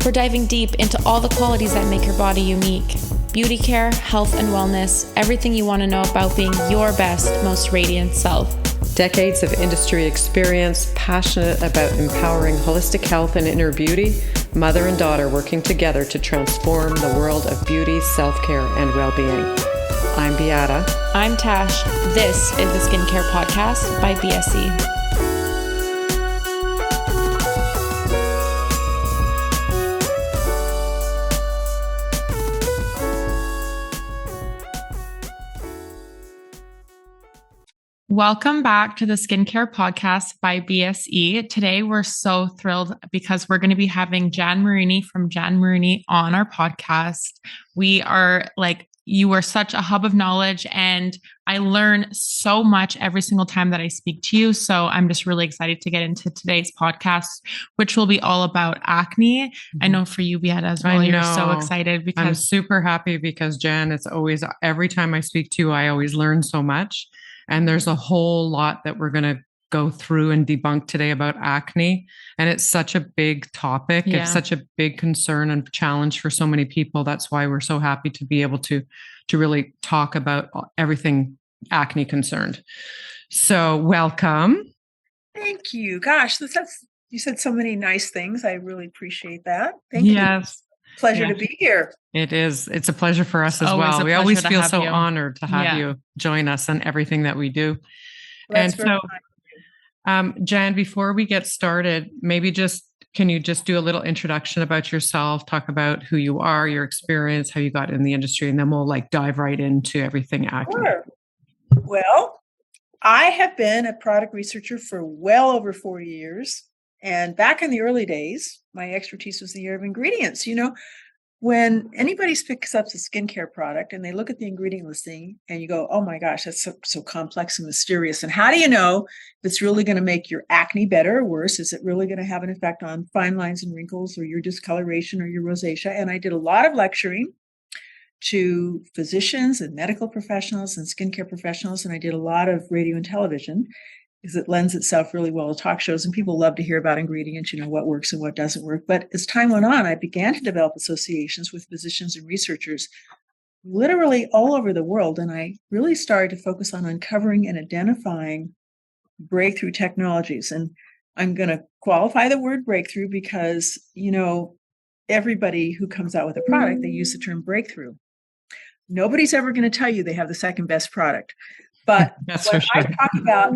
We're diving deep into all the qualities that make your body unique. Beauty care, health and wellness, everything you want to know about being your best, most radiant self. Decades of industry experience, passionate about empowering holistic health and inner beauty, mother and daughter working together to transform the world of beauty, self-care, and well-being. I'm Beata. I'm Tash. This is the Skincare Podcast by BSE. Welcome back to the Skincare Podcast by BSE. Today, we're so thrilled because we're going to be having Jan Marini from Jan Marini on our podcast. You are such a hub of knowledge, and I learn so much every single time that I speak to you. So I'm just really excited to get into today's podcast, which will be all about acne. Mm-hmm. I know for you, Beata, as well, you're so excited because I'm super happy because Jan, it's always, every time I speak to you, I always learn so much. And there's a whole lot that we're going to go through and debunk today about acne. And it's such a big topic. Yeah. It's such a big concern and challenge for so many people. That's why we're so happy to be able to really talk about everything acne concerned. So welcome. Thank you. Gosh, you said so many nice things. I really appreciate that. Thank you. Yes. Pleasure to be here. It is. It's a pleasure for us as well. We always feel so honored to have you join us on everything that we do. That's and so, Jan, before we get started, maybe can you just do a little introduction about yourself, talk about who you are, your experience, how you got in the industry, and then we'll dive right into everything acne. Sure. Well, I have been a product researcher for well over 40 years. And back in the early days, my expertise was the area of ingredients. You know, when anybody picks up a skincare product and they look at the ingredient listing and you go, oh my gosh, that's so complex and mysterious. And how do you know if it's really going to make your acne better or worse? Is it really going to have an effect on fine lines and wrinkles or your discoloration or your rosacea? And I did a lot of lecturing to physicians and medical professionals and skincare professionals. And I did a lot of radio and television, because it lends itself really well to talk shows, and people love to hear about ingredients, you know, what works and what doesn't work. But as time went on, I began to develop associations with physicians and researchers literally all over the world. And I really started to focus on uncovering and identifying breakthrough technologies. And I'm going to qualify the word breakthrough because, you know, everybody who comes out with a product, they use the term breakthrough. Nobody's ever going to tell you they have the second best product. But when I talk about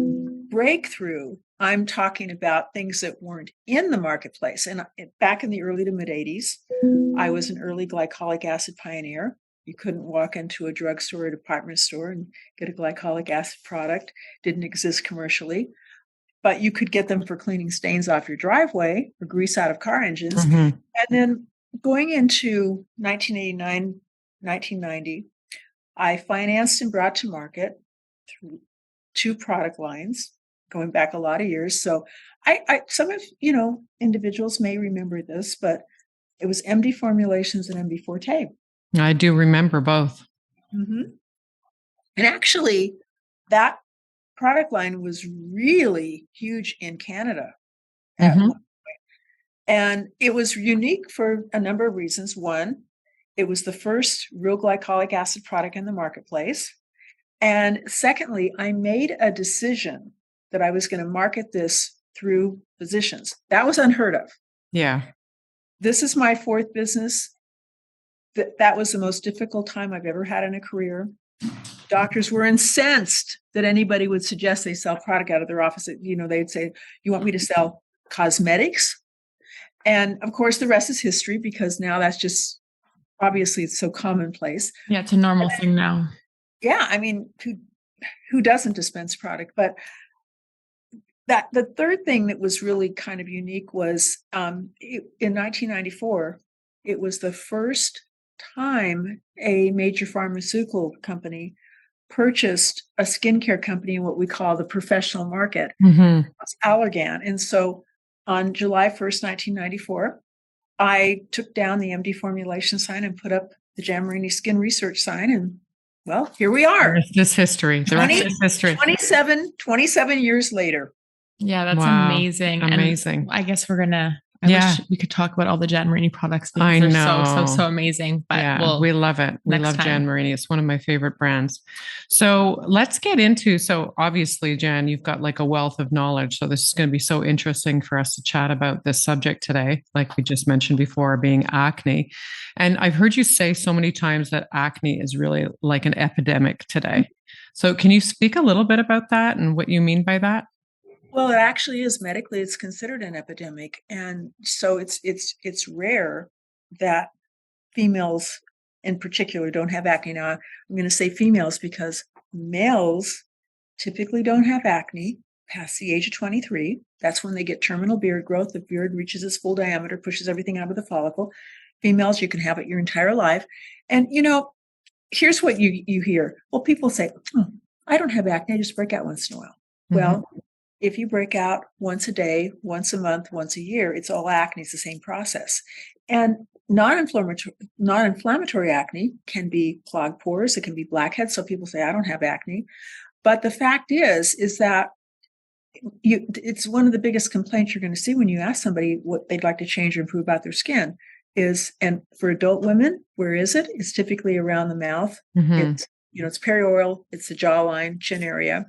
breakthrough, I'm talking about things that weren't in the marketplace. And back in the early to mid 80s, I was an early glycolic acid pioneer. You couldn't walk into a drugstore or department store and get a glycolic acid product. Didn't exist commercially, but you could get them for cleaning stains off your driveway or grease out of car engines. Mm-hmm. And then going into 1989, 1990, I financed and brought to market through 2 product lines going back a lot of years. So some of, individuals may remember this, but it was MD Formulations and MD Forte. I do remember both. Mm-hmm. And actually that product line was really huge in Canada at one point. And it was unique for a number of reasons. One, it was the first real glycolic acid product in the marketplace. And secondly, I made a decision that I was going to market this through physicians. That was unheard of. Yeah. This is my 4th business. That was the most difficult time I've ever had in a career. Doctors were incensed that anybody would suggest they sell product out of their office. They'd say, you want me to sell cosmetics? And of course, the rest is history, because now that's just, obviously, it's so commonplace. Yeah, it's a normal thing now. Yeah, I mean, who doesn't dispense product? But the third thing that was really kind of unique was in 1994, it was the first time a major pharmaceutical company purchased a skincare company in what we call the professional market. Mm-hmm. It's Allergan. And so on July 1st, 1994, I took down the MD Formulation sign and put up the Jan Marini Skin Research sign, and well, here we are. This history. The rest is history. 27 years later. Yeah, that's amazing. Amazing. And I guess we're going to I wish we could talk about all the Jan Marini products because they're so amazing. But we love it. We love Jan Marini. It's one of my favorite brands. So let's get into, so obviously, Jan, you've got like a wealth of knowledge. So this is going to be so interesting for us to chat about this subject today, like we just mentioned before, being acne. And I've heard you say so many times that acne is really like an epidemic today. So can you speak a little bit about that and what you mean by that? Well, it actually is medically, it's considered an epidemic. And so it's rare that females in particular don't have acne. Now, I'm going to say females because males typically don't have acne past the age of 23. That's when they get terminal beard growth. The beard reaches its full diameter, pushes everything out of the follicle. Females, you can have it your entire life. And, here's what you hear. Well, people say, I don't have acne. I just break out once in a while. Mm-hmm. Well, if you break out once a day, once a month, once a year, it's all acne. It's the same process. And non-inflammatory acne can be clogged pores. It can be blackheads. So people say, I don't have acne. But the fact is that it's one of the biggest complaints you're going to see when you ask somebody what they'd like to change or improve about their skin is, and for adult women, where is it? It's typically around the mouth. Mm-hmm. It's perioral. It's the jawline, chin area.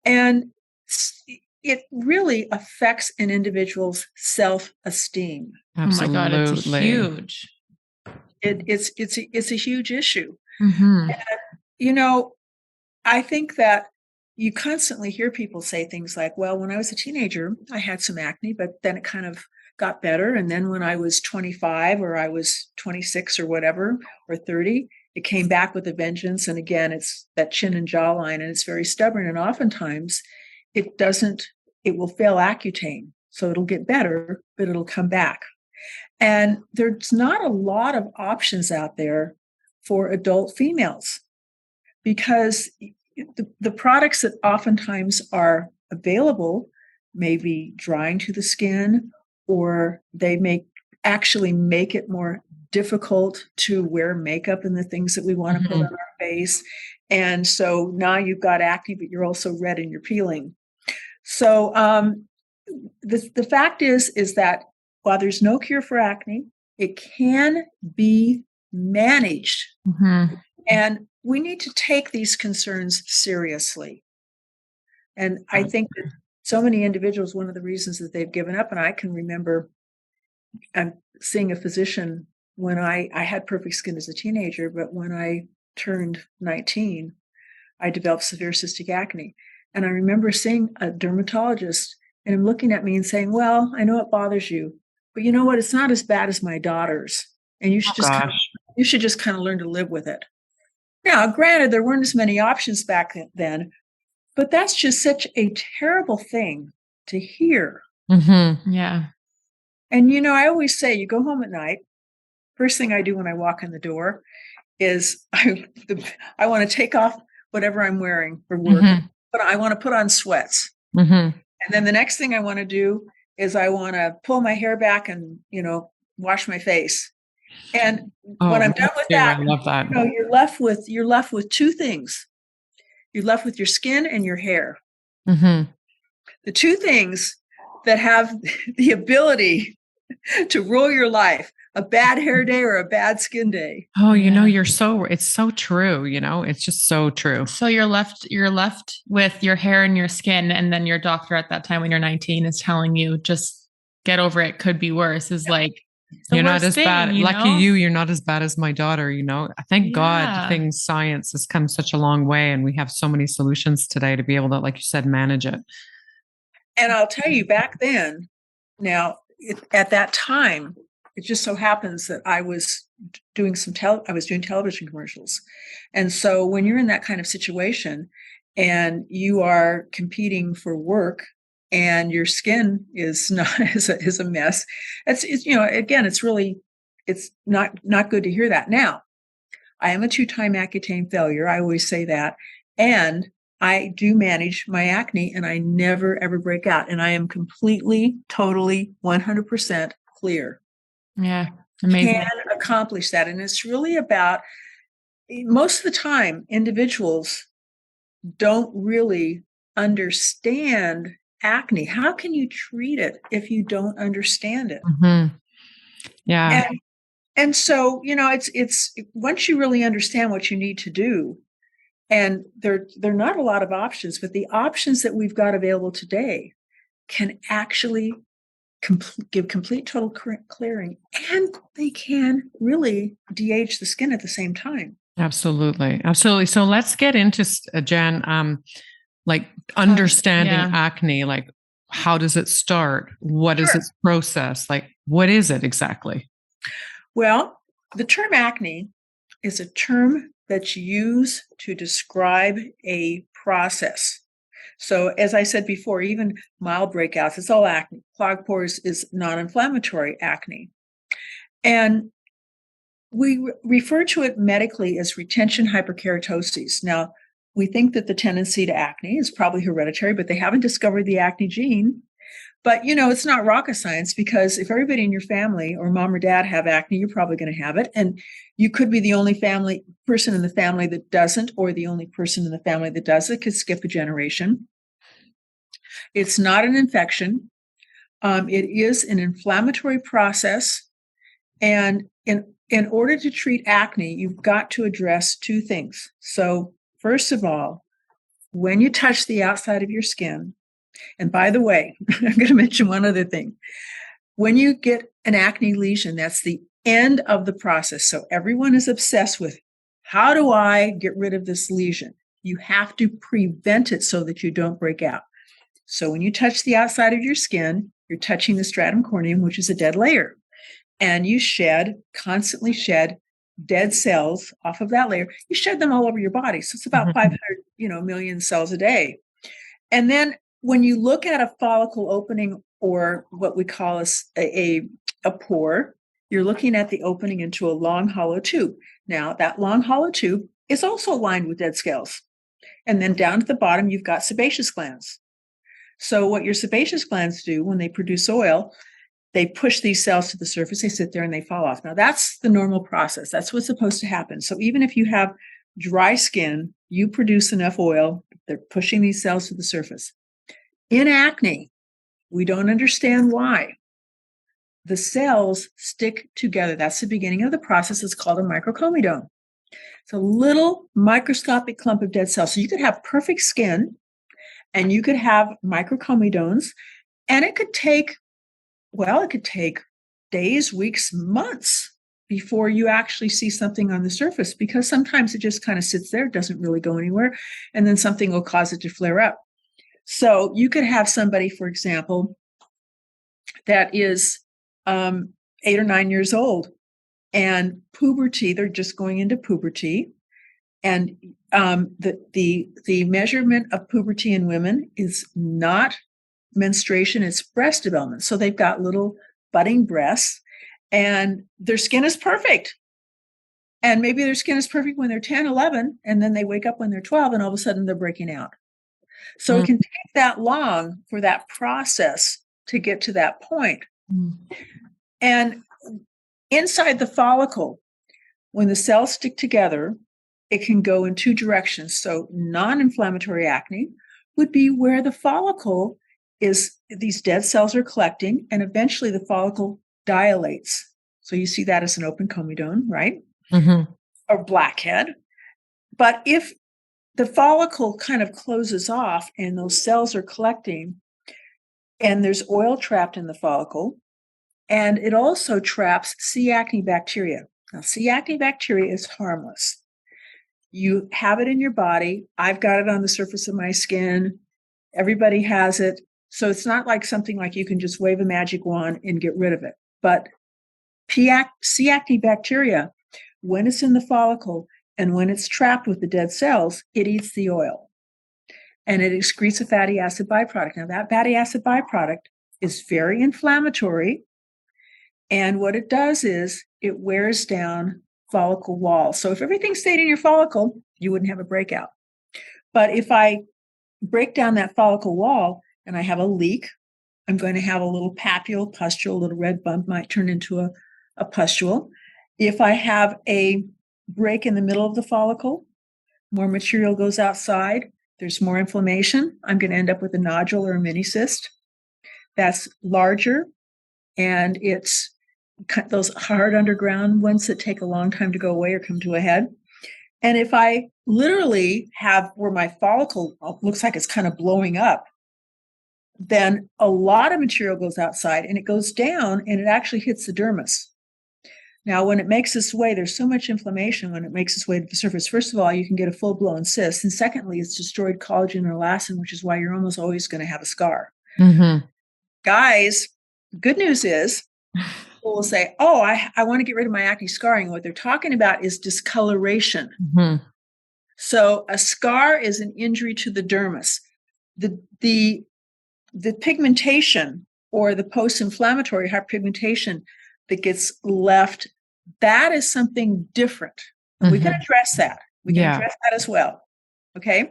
And it really affects an individual's self-esteem. Absolutely. Oh my God, it's huge. It's a huge issue. Mm-hmm. And, I think that you constantly hear people say things like, well, when I was a teenager, I had some acne, but then it kind of got better. And then when I was 25 or I was 26 or whatever, or 30, it came back with a vengeance. And again, it's that chin and jawline, and it's very stubborn. And oftentimes it will fail Accutane. So it'll get better, but it'll come back. And there's not a lot of options out there for adult females because the products that oftentimes are available may be drying to the skin, or they actually make it more difficult to wear makeup and the things that we want to put on our face. And so now you've got acne, but you're also red and you're peeling. So the fact is that while there's no cure for acne, it can be managed. Mm-hmm. And we need to take these concerns seriously. And I think that so many individuals, one of the reasons that they've given up, and I can remember seeing a physician when I had perfect skin as a teenager, but when I turned 19, I developed severe cystic acne. And I remember seeing a dermatologist and him looking at me and saying, well, I know it bothers you, but you know what? It's not as bad as my daughter's. And you should just kind of learn to live with it. Now, granted, there weren't as many options back then, but that's just such a terrible thing to hear. Mm-hmm. Yeah. And, I always say, you go home at night, first thing I do when I walk in the door is I want to take off whatever I'm wearing for work, but I want to put on sweats. Mm-hmm. And then the next thing I want to do is I want to pull my hair back and, wash my face. And when I'm done with that, I love that. You're left with two things. You're left with your skin and your hair. Mm-hmm. The two things that have the ability to rule your life, a bad hair day or a bad skin day. Oh, it's so true. It's just so true. So you're left with your hair and your skin. And then your doctor at that time when you're 19 is telling you just get over it. Could be worse is like, you're not as bad. Lucky you, you're not as bad as my daughter, Thank God science has come such a long way and we have so many solutions today to be able to, like you said, manage it. And I'll tell you back then, now at that time, it just so happens that I was doing television commercials. And so when you're in that kind of situation and you are competing for work and your skin is a mess, it's not good to hear that. Now, I am a 2-time Accutane failure. I always say that. And I do manage my acne and I never, ever break out. And I am completely, totally, 100% clear. Yeah. Amazing. Can accomplish that. And it's really about, most of the time, individuals don't really understand acne? How can you treat it if you don't understand it? Mm-hmm. Yeah. And so, it's once you really understand what you need to do, and there are not a lot of options, but the options that we've got available today can actually give complete total clearing, and they can really de-age the skin at the same time. Absolutely. Absolutely. So let's get into Jan, like understanding acne, like how does it start? What is its process? Like, what is it exactly? Well, the term acne is a term that's used to describe a process. So as I said before, even mild breakouts, it's all acne. Clogged pores is non-inflammatory acne. And we refer to it medically as retention hyperkeratosis. Now, we think that the tendency to acne is probably hereditary, but they haven't discovered the acne gene. But, it's not rocket science, because if everybody in your family or mom or dad have acne, you're probably going to have it. And you could be the only person in the family that doesn't, or the only person in the family that does it, could skip a generation. It's not an infection. It is an inflammatory process. And in order to treat acne, you've got to address two things. So first of all, when you touch the outside of your skin, and by the way, I'm going to mention one other thing. When you get an acne lesion, that's the end of the process. So everyone is obsessed with, how do I get rid of this lesion? You have to prevent it so that you don't break out. So when you touch the outside of your skin, you're touching the stratum corneum, which is a dead layer. And you constantly shed dead cells off of that layer. You shed them all over your body. So it's about 500, million cells a day. And then when you look at a follicle opening, or what we call a pore, you're looking at the opening into a long hollow tube. Now, that long hollow tube is also lined with dead scales. And then down at the bottom, you've got sebaceous glands. So what your sebaceous glands do when they produce oil, they push these cells to the surface, they sit there and they fall off. Now, that's the normal process. That's what's supposed to happen. So even if you have dry skin, you produce enough oil, they're pushing these cells to the surface. In acne, we don't understand why. The cells stick together. That's the beginning of the process. It's called a microcomedone. It's a little microscopic clump of dead cells. So you could have perfect skin, and you could have microcomedones, and it could take days, weeks, months before you actually see something on the surface, because sometimes it just kind of sits there, doesn't really go anywhere, and then something will cause it to flare up. So you could have somebody, for example, that is 8 or 9 years old, and puberty, they're just going into puberty. And the measurement of puberty in women is not menstruation, it's breast development. So they've got little budding breasts, and their skin is perfect. And maybe their skin is perfect when they're 10, 11, and then they wake up when they're 12, and all of a sudden they're breaking out. So it can take that long for that process to get to that point. And inside the follicle, when the cells stick together, it can go in two directions. So non-inflammatory acne would be where the follicle is, these dead cells are collecting, and eventually the follicle dilates. So you see that as an open comedone, right? Or blackhead. But if the follicle kind of closes off and those cells are collecting, and there's oil trapped in the follicle, and it also traps C. acne bacteria. Now, C. acne bacteria is harmless. You have it in your body. I've got it on the surface of my skin. Everybody has it. So it's not like something like you can just wave a magic wand and get rid of it. But C. acne bacteria, when it's in the follicle and when it's trapped with the dead cells, it eats the oil and it excretes a fatty acid byproduct. Now, that fatty acid byproduct is very inflammatory. And what it does is it wears down follicle walls. So if everything stayed in your follicle, you wouldn't have a breakout. But if I break down that follicle wall and I have a leak, I'm going to have a little papule, pustule, a little red bump might turn into a pustule. If I have a break in the middle of the follicle, more material goes outside, there's more inflammation. I'm going to end up with a nodule or a mini cyst that's larger, and it's those hard underground ones that take a long time to go away or come to a head. And if I literally have where my follicle looks like it's kind of blowing up, then a lot of material goes outside and it goes down and it actually hits the dermis. Now, when it makes its way, there's so much inflammation when it makes its way to the surface. First of all, you can get a full-blown cyst. And secondly, it's destroyed collagen or elastin, which is why you're almost always going to have a scar. Mm-hmm. Guys, good news is people will say, oh, I want to get rid of my acne scarring. What they're talking about is discoloration. Mm-hmm. So a scar is an injury to the dermis. The pigmentation or the post-inflammatory hyperpigmentation that gets left, that is something different. And we can address that. We can address that as well. Okay.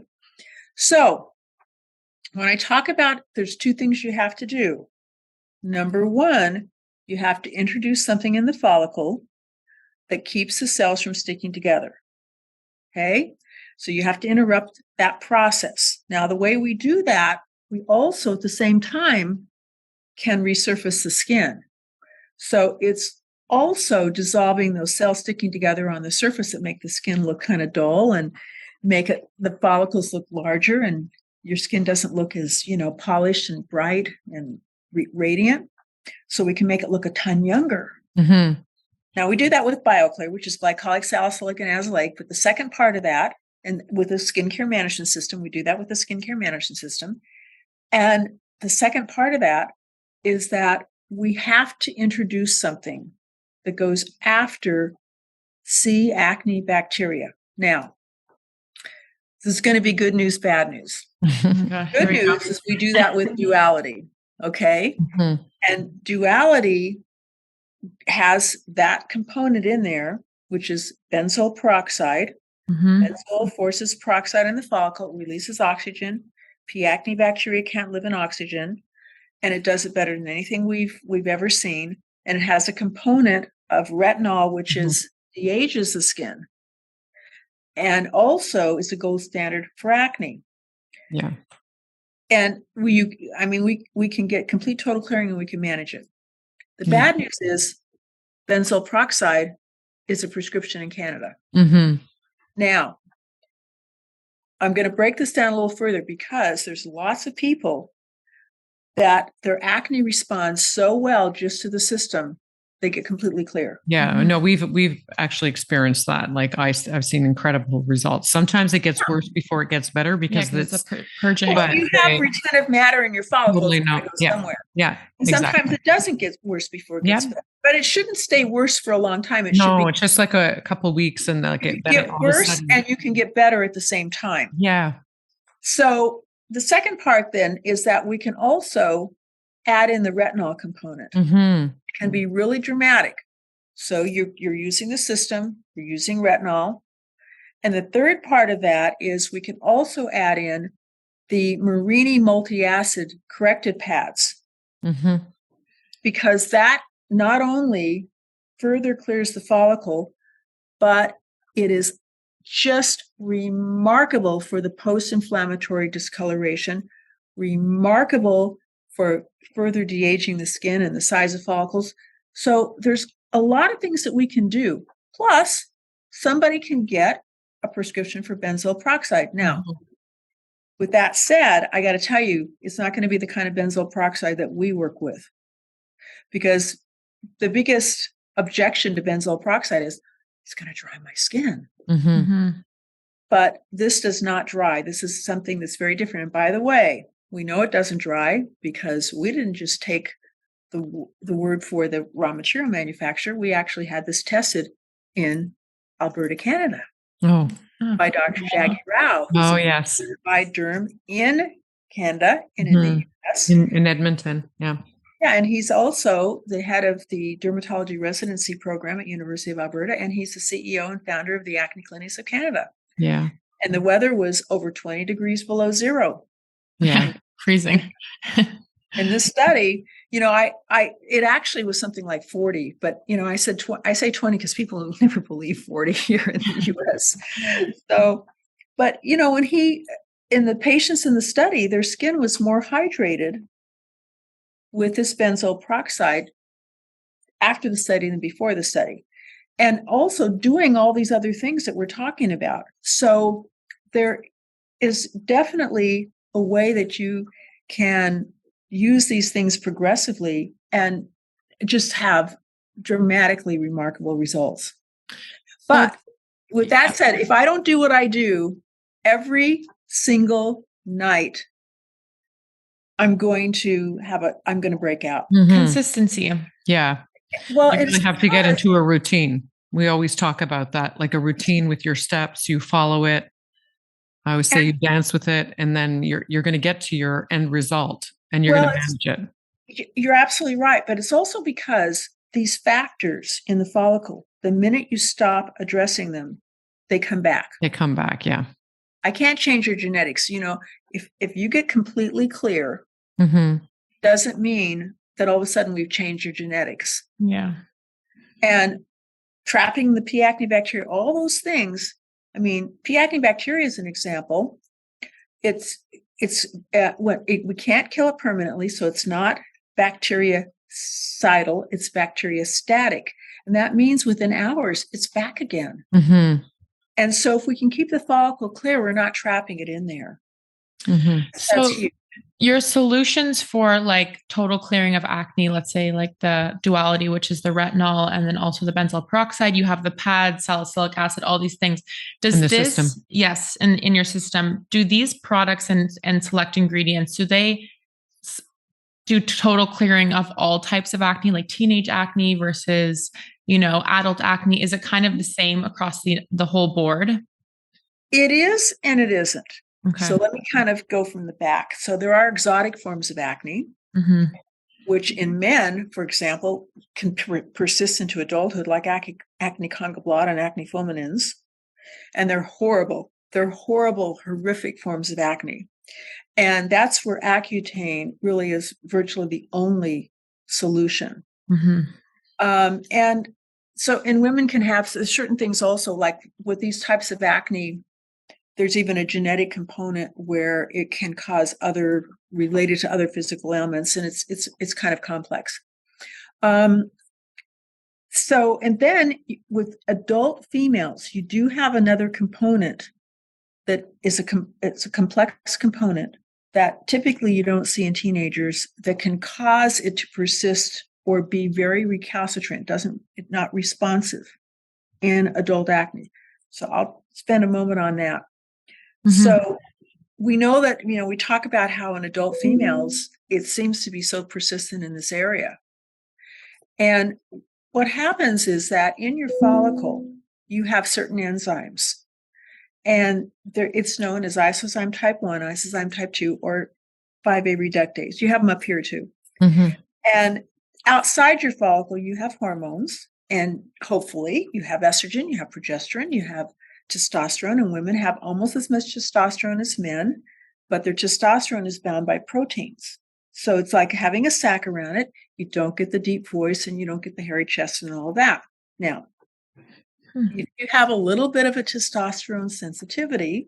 So when I talk about, there's two things you have to do. Number one, you have to introduce something in the follicle that keeps the cells from sticking together. Okay. So you have to interrupt that process. Now, the way we do that, we also at the same time can resurface the skin. So it's also dissolving those cells sticking together on the surface that make the skin look kind of dull and make the follicles look larger, and your skin doesn't look as, polished and bright and radiant. So we can make it look a ton younger. Mm-hmm. Now we do that with BioClear, which is glycolic, salicylic, and azelaic. But the second part of that, and with the skincare management system, we do that with the skincare management system. And the second part of that is that we have to introduce something that goes after C. acne bacteria. Now, this is going to be good news, bad news. Good news is we do that with duality, okay? Mm-hmm. And duality has that component in there, which is benzoyl peroxide. Mm-hmm. Benzoyl forces peroxide in the follicle, releases oxygen. P. acne bacteria can't live in oxygen. And it does it better than anything we've ever seen. And it has a component of retinol, which is de-ages the skin, and also is a gold standard for acne. Yeah. And we can get complete total clearing and we can manage it. The bad news is benzoyl peroxide is a prescription in Canada. Mm-hmm. Now, I'm going to break this down a little further because there's lots of people that their acne responds so well just to the system, they get completely clear. Yeah, no, we've actually experienced that. Like I've seen incredible results. Sometimes it gets worse before it gets better because it's purging. But you have retentive matter in your follicles totally no. somewhere. Yeah, and sometimes it doesn't get worse before it gets better. But it shouldn't stay worse for a long time. It's just like a couple of weeks, and like it get worse, and you can get better at the same time. Yeah. So the second part then is that we can also add in the retinol component. Mm-hmm. It can be really dramatic. So you're using the system, you're using retinol. And the third part of that is we can also add in the Marini multi-acid corrected pads. Mm-hmm. Because that not only further clears the follicle, but it is just remarkable for the post-inflammatory discoloration, remarkable for further de-aging the skin and the size of follicles. So there's a lot of things that we can do. Plus, somebody can get a prescription for benzoyl peroxide. Now, with that said, I got to tell you, it's not going to be the kind of benzoyl peroxide that we work with. Because the biggest objection to benzoyl peroxide is it's going to dry my skin. Mm-hmm. Mm-hmm. But this does not dry. This is something that's very different. And by the way, we know it doesn't dry because we didn't just take the word for the raw material manufacturer. We actually had this tested in Alberta, Canada, by Dr. Jaggi Rao, who's a certified derm in Canada and in the US. In Edmonton, yeah. Yeah, and he's also the head of the dermatology residency program at University of Alberta, and he's the CEO and founder of the Acne Clinics of Canada. Yeah. And the weather was over 20 degrees below zero. Yeah, freezing. In this study, it actually was something like 40, but I say 20 because people never believe 40 here in the US. So, but when he in the patients in the study, their skin was more hydrated with this benzoyl peroxide after the study than before the study. And also doing all these other things that we're talking about. So there is definitely a way that you can use these things progressively and just have dramatically remarkable results. But with that said, if I don't do what I do every single night, I'm going to break out. Consistency. Yeah. Well, you have to get into a routine. We always talk about that, like a routine with your steps. You follow it. I always say you dance with it, and then you're going to get to your end result, and you're going to manage it. You're absolutely right, but it's also because these factors in the follicle, the minute you stop addressing them, they come back. They come back, yeah. I can't change your genetics. You know, if you get completely clear, doesn't mean that all of a sudden we've changed your genetics. Yeah. And trapping the P. acne bacteria, all those things. I mean, P. acne bacteria is an example. We can't kill it permanently, so it's not bactericidal, it's bacteriostatic. And that means within hours, it's back again. And so if we can keep the follicle clear, we're not trapping it in there. So your solutions for like total clearing of acne, let's say like the duality, which is the retinol, and then also the benzoyl peroxide, you have the pads, salicylic acid, all these things. Does this, system. Yes, in your system, do these products and select ingredients, do they do total clearing of all types of acne, like teenage acne versus, adult acne? Is it kind of the same across the whole board? It is, and it isn't. Okay. So let me kind of go from the back. So there are exotic forms of acne, which in men, for example, can persist into adulthood, like acne condylarthritis and acne fulminans. And they're horrible. They're horrible, horrific forms of acne. And that's where Accutane really is virtually the only solution. And so, and women can have certain things also, like with these types of acne, there's even a genetic component where it can cause related to other physical ailments, and it's kind of complex. So, and then with adult females, you do have another component that is it's a complex component that typically you don't see in teenagers that can cause it to persist or be very recalcitrant, not responsive in adult acne. So I'll spend a moment on that. So we know that, we talk about how in adult females, it seems to be so persistent in this area. And what happens is that in your follicle, you have certain enzymes. And it's known as isozyme type 1, isozyme type 2, or 5A reductase. You have them up here too. And outside your follicle, you have hormones. And hopefully you have estrogen, you have progesterone, you have testosterone, and women have almost as much testosterone as men, but their testosterone is bound by proteins. So it's like having a sack around it. You don't get the deep voice and you don't get the hairy chest and all that. Now, if you have a little bit of a testosterone sensitivity,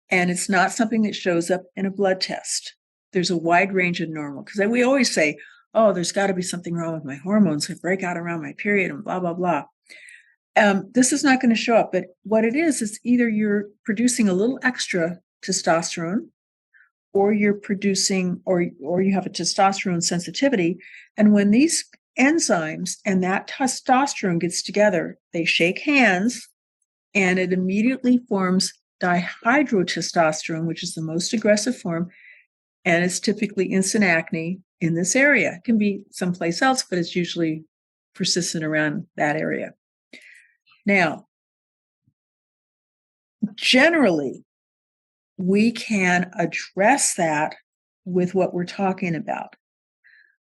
and it's not something that shows up in a blood test, there's a wide range of normal. Because we always say, oh, there's got to be something wrong with my hormones. I break out around my period and blah, blah, blah. This is not going to show up, but what it is either you're producing a little extra testosterone, or you're producing, or you have a testosterone sensitivity. And when these enzymes and that testosterone gets together, they shake hands, and it immediately forms dihydrotestosterone, which is the most aggressive form, and it's typically instant acne in this area. It can be someplace else, but it's usually persistent around that area. Now, generally, we can address that with what we're talking about.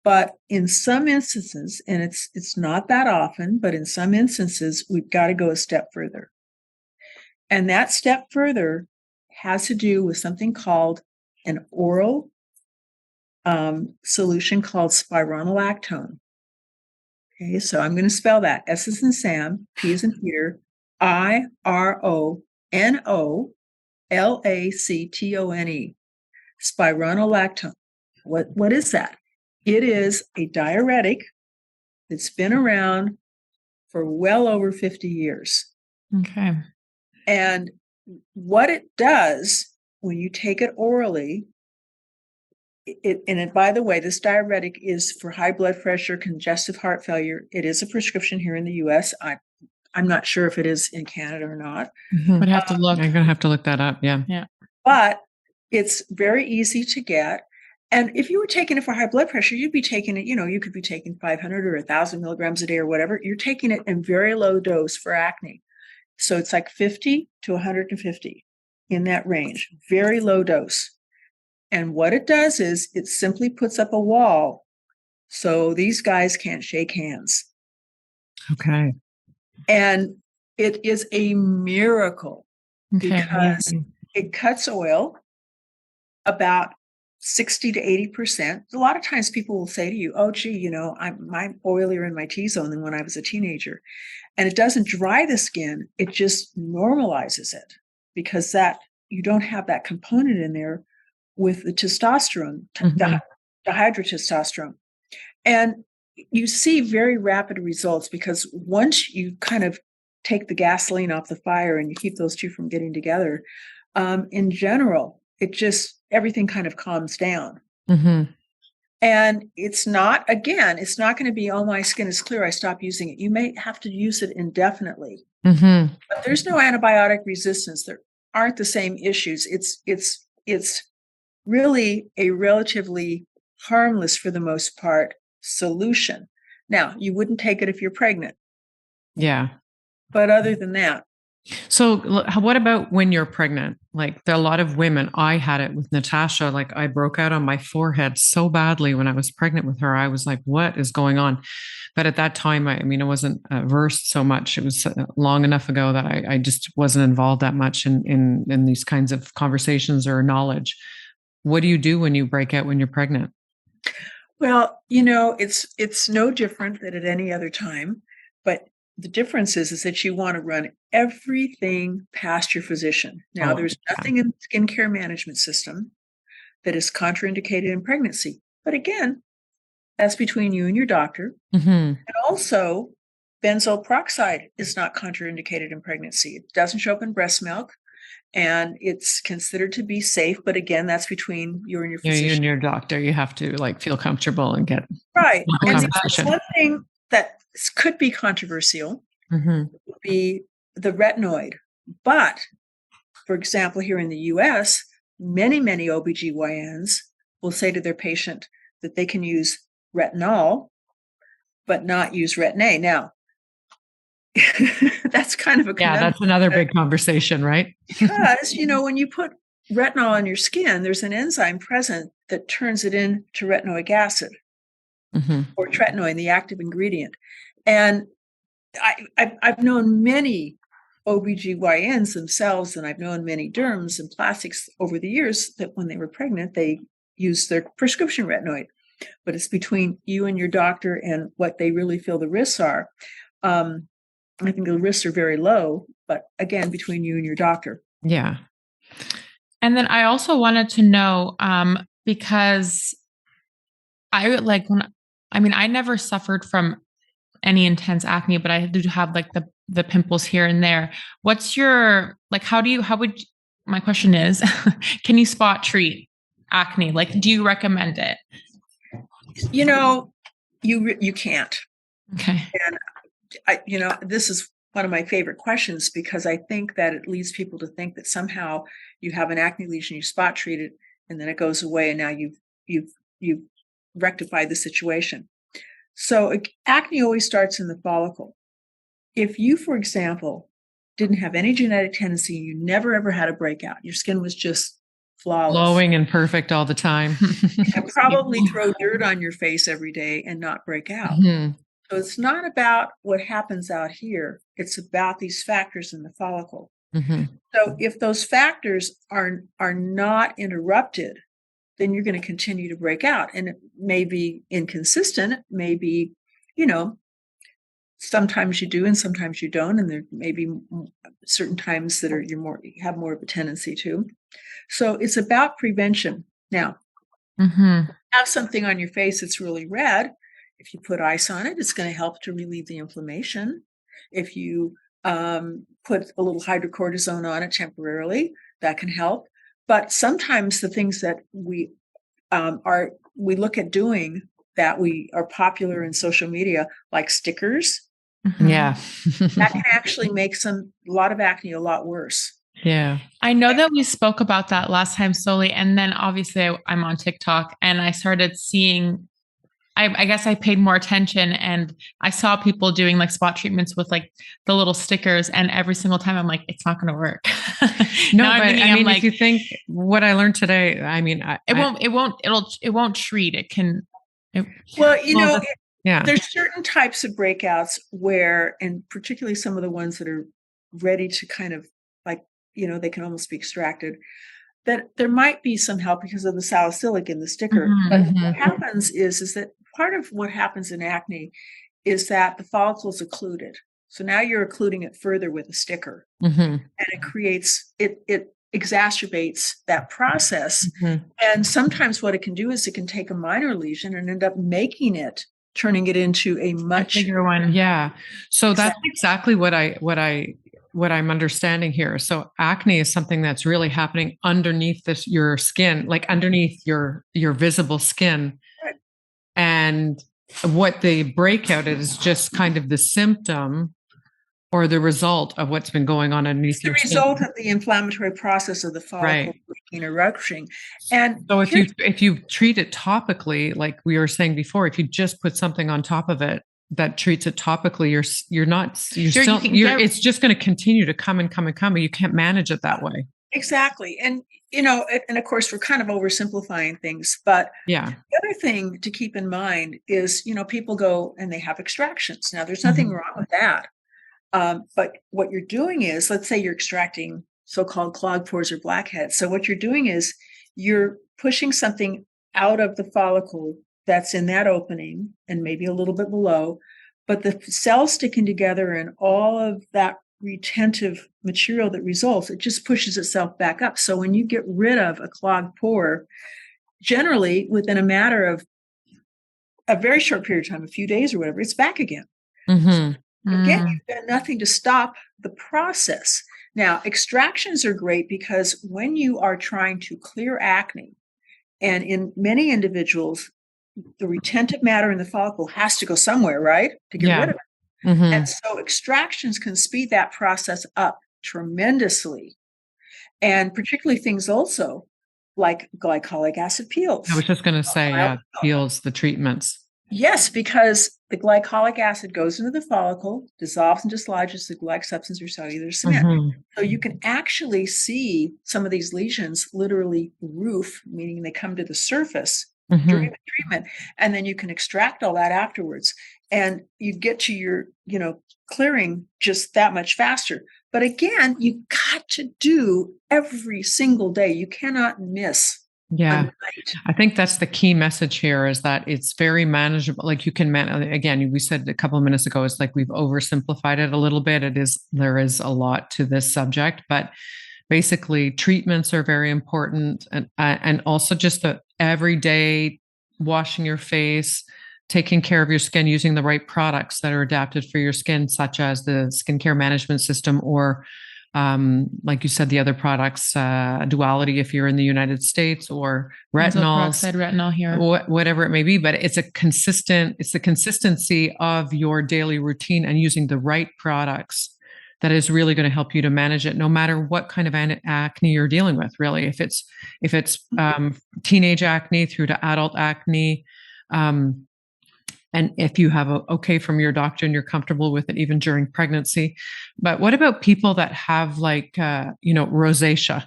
But in some instances, and it's not that often, but in some instances, we've got to go a step further. And that step further has to do with something called an oral solution called spironolactone. Okay, so I'm going to spell that. S as in Sam, P as in Peter, Lactone, spironolactone. What is that? It is a diuretic that's been around for well over 50 years. Okay. And what it does when you take it orally, by the way, this diuretic is for high blood pressure, congestive heart failure. It is a prescription here in the US. I'm not sure if it is in Canada or not. Would have to look. I'm going to have to look that up. Yeah. Yeah. But it's very easy to get. And if you were taking it for high blood pressure, you'd be taking it, you could be taking 500 or 1,000 milligrams a day or whatever. You're taking it in very low dose for acne. So it's like 50 to 150 in that range, very low dose. And what it does is it simply puts up a wall so these guys can't shake hands. Okay. And it is a miracle because it cuts oil about 60 to 80%. A lot of times people will say to you, oh, gee, I'm oilier in my T-zone than when I was a teenager. And it doesn't dry the skin. It just normalizes it because that you don't have that component in there with the testosterone, dihydrotestosterone. And you see very rapid results because once you kind of take the gasoline off the fire and you keep those two from getting together, in general, everything kind of calms down. Mm-hmm. And it's not going to be, oh, my skin is clear, I stop using it. You may have to use it indefinitely. Mm-hmm. But there's no antibiotic resistance. There aren't the same issues. It's really a relatively harmless, for the most part, solution. Now, you wouldn't take it if you're pregnant. Yeah. But other than that. So what about when you're pregnant? Like there are a lot of women, I had it with Natasha, like I broke out on my forehead so badly when I was pregnant with her. I was like, what is going on? But at that time, I wasn't versed so much. It was long enough ago that I just wasn't involved that much in these kinds of conversations or knowledge. What do you do when you break out when you're pregnant? Well, it's no different than at any other time, but the difference is that you want to run everything past your physician. Now, there's nothing in the skincare management system that is contraindicated in pregnancy. But again, that's between you and your doctor. Mm-hmm. And also, benzoyl peroxide is not contraindicated in pregnancy. It doesn't show up in breast milk. And it's considered to be safe. But again, that's between you and your physician. You and your doctor. You have to feel comfortable and get right. And one thing that could be controversial would be the retinoid. But, for example, here in the US, many OBGYNs will say to their patient that they can use retinol, but not use Retin-A. Now, that's kind of a conundrum. Yeah, that's another big conversation, right? Because, when you put retinol on your skin, there's an enzyme present that turns it into retinoic acid or tretinoin, the active ingredient. And I've known many OBGYNs themselves, and I've known many derms and plastics over the years that when they were pregnant, they used their prescription retinoid. But it's between you and your doctor and what they really feel the risks are. I think the risks are very low, but again, between you and your doctor. Yeah. And then I also wanted to know, because I never suffered from any intense acne, but I do have like the pimples here and there. What's your, like, my question is, can you spot treat acne? Like, do you recommend it? You can't. Okay. And this is one of my favorite questions because I think that it leads people to think that somehow you have an acne lesion, you spot treat it, and then it goes away, and now you've rectified the situation. So acne always starts in the follicle. If you, for example, didn't have any genetic tendency, you never ever had a breakout, your skin was just flawless, glowing and perfect all the time, and probably throw dirt on your face every day and not break out. So it's not about what happens out here. It's about these factors in the follicle. So if those factors are not interrupted, then you're going to continue to break out. And it may be inconsistent. It may be, sometimes you do and sometimes you don't, and there may be certain times that you have more of a tendency to. So it's about prevention. Now, have something on your face that's really red. If you put ice on it, it's going to help to relieve the inflammation. If you put a little hydrocortisone on it temporarily, that can help. But sometimes the things that we look at doing that we are popular in social media, like stickers, Yeah. that can actually make a lot of acne a lot worse. Yeah. I know that we spoke about that last time slowly. And then obviously I'm on TikTok and I started seeing, I guess I paid more attention and I saw people doing like spot treatments with like the little stickers. And every single time I'm like, it's not going to work. No, but I mean, if you think what I learned today, I mean, it won't treat. It can. There's certain types of breakouts where, and particularly some of the ones that are ready to kind of like, they can almost be extracted, that there might be some help because of the salicylic in the sticker. But what happens is that part of what happens in acne is that the follicle is occluded. So now you're occluding it further with a sticker, and it creates, it exacerbates that process. And sometimes what it can do is it can take a minor lesion and end up turning it into a much bigger one. Yeah. So that's exactly what I'm understanding here. So acne is something that's really happening underneath your skin, like underneath your visible skin. Right. And what the breakout is just kind of the symptom or the result of what's been going on underneath your skin. The result of the inflammatory process of the follicle breaking or rupturing. And so if you treat it topically, like we were saying before, if you just put something on top of it that treats it topically, it's just going to continue to come and come and come, and you can't manage it that way. Exactly. And and of course we're kind of oversimplifying things, but the other thing to keep in mind is, people go and they have extractions. Now there's nothing wrong with that. But what you're doing is, let's say you're extracting so-called clogged pores or blackheads. So what you're doing is you're pushing something out of the follicle that's in that opening and maybe a little bit below, but the cells sticking together and all of that retentive material that results, it just pushes itself back up. So when you get rid of a clogged pore, generally within a matter of a very short period of time, a few days or whatever, it's back again. Again, you've done nothing to stop the process. Now, extractions are great because when you are trying to clear acne, and in many individuals, the retentive matter in the follicle has to go somewhere, right, to get rid of it. And so extractions can speed that process up tremendously. And particularly things also like glycolic acid peels. I was just going to say, peels, the treatments. Yes, because the glycolic acid goes into the follicle, dissolves and dislodges the glyc substance or cellular cement. So you can actually see some of these lesions literally roof, meaning they come to the surface during the treatment, and then you can extract all that afterwards. And you get to your, clearing just that much faster. But again, you got to do every single day. You cannot miss. Yeah. I think that's the key message here, is that it's very manageable. Like you can again, we said a couple of minutes ago, it's like we've oversimplified it a little bit. There is a lot to this subject, but basically treatments are very important. And also just the everyday washing your face, taking care of your skin, using the right products that are adapted for your skin, such as the skincare management system, or like you said, the other products, Duality if you're in the United States, or retinol here, whatever it may be. But it's the consistency of your daily routine and using the right products that is really going to help you to manage it, no matter what kind of acne you're dealing with. Really, if it's teenage acne through to adult acne. And if you have okay from your doctor and you're comfortable with it, even during pregnancy. But what about people that have rosacea,